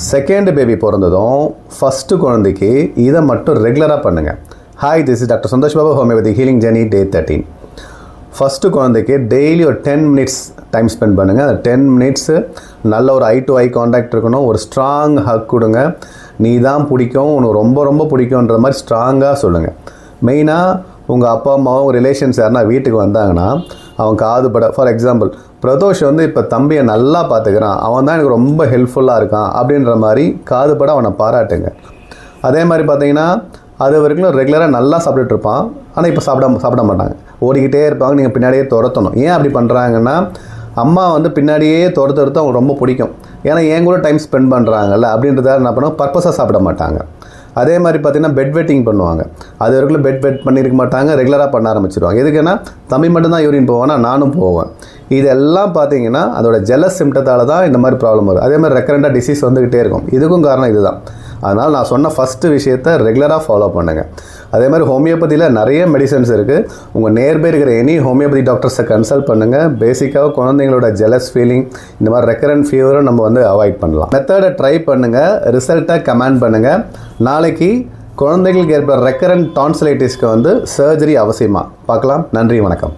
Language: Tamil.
செகண்ட் பேபி பிறந்ததும் ஃபஸ்ட்டு குழந்தைக்கு இதை மட்டும் ரெகுலராக பண்ணுங்கள். Hi, this is doctor Santhosh Babu, homeopathy healing journey day 13. First குழந்தைக்கு டெய்லி ஒரு 10 மினிட்ஸ் டைம் ஸ்பெண்ட் பண்ணுங்கள். அந்த 10 மினிட்ஸு நல்ல ஒரு ஐ டு ஐ காண்டாக்ட் இருக்கணும். ஒரு ஸ்ட்ராங் ஹக் கொடுங்க. நீ தான் பிடிக்கும், உனக்கு ரொம்ப ரொம்ப பிடிக்குன்ற மாதிரி ஸ்ட்ராங்காக சொல்லுங்கள். மெயினாக உங்கள் அப்பா அம்மாவும் ரிலேஷன்ஸ் யாருன்னா வீட்டுக்கு வந்தாங்கன்னா அவன் காதுபட, ஃபார் எக்ஸாம்பிள் பிரதோஷ் வந்து இப்போ தம்பியை நல்லா பார்த்துக்கிறான், அவன் தான் எனக்கு ரொம்ப ஹெல்ப்ஃபுல்லாக இருக்கான் அப்படின்ற மாதிரி காதுபட அவனை பாராட்டுங்க. அதே மாதிரி பார்த்தீங்கன்னா அது வரைக்கும் ரெகுலராக நல்லா சாப்பிட்டுட்ருப்பான், ஆனால் இப்போ சாப்பிட மாட்டாங்க, ஓடிக்கிட்டே இருப்பாங்க. நீங்கள் பின்னாடியே துரத்தணும். ஏன் அப்படி பண்ணுறாங்கன்னா அம்மா வந்து பின்னாடியே துரத்துறது அவங்களுக்கு ரொம்ப பிடிக்கும். ஏன்னா என் கூட டைம் ஸ்பெண்ட் பண்ணுறாங்கல்ல அப்படின்றத என்ன பண்ணுவோம், பர்பஸாக சாப்பிட மாட்டாங்க. அதே மாதிரி பார்த்திங்கன்னா பெட் வெட்டிங் பண்ணுவாங்க. அது வரைக்கும் பெட் வெட் பண்ணியிருக்க மாட்டாங்க, ரெகுலராக பண்ண ஆரம்பிச்சிடுவாங்க. எதுக்குன்னா தம்பி மட்டும்தான் யூரின் போவானா, நானும் போவேன். இதெல்லாம் பார்த்தீங்கன்னா அதோட ஜெலஸ் சிம்டத்தால் தான் இந்த மாதிரி ப்ராப்ளம் வரும். அதே மாதிரி ரெக்கரண்டாக டிசீஸ் வந்துக்கிட்டே இருக்கும். இதுக்கும் காரணம் இதுதான். அதனால் நான் சொன்ன ஃபஸ்ட்டு விஷயத்தை ரெகுலராக ஃபாலோ பண்ணுங்கள். அதே மாதிரி ஹோமியோபதியில் நிறைய மெடிசன்ஸ் இருக்குது. உங்கள் நியர்பை இருக்கிற எனி ஹோமியோபதி டாக்டர்ஸை கன்சல்ட் பண்ணுங்கள். பேசிக்காக குழந்தைங்களோட ஜெலஸ் ஃபீலிங், இந்த மாதிரி ரெக்கரண்ட் ஃபீவரும் நம்ம வந்து அவாய்ட் பண்ணலாம். மெத்தடை ட்ரை பண்ணுங்கள், ரிசல்ட்டை கமெண்ட் பண்ணுங்கள். நாளைக்கு குழந்தைகளுக்கு ஏற்படுற ரெக்கரண்ட் டான்சிலைட்டிஸ்க்கு வந்து சர்ஜரி அவசியமாக பார்க்கலாம். நன்றி, வணக்கம்.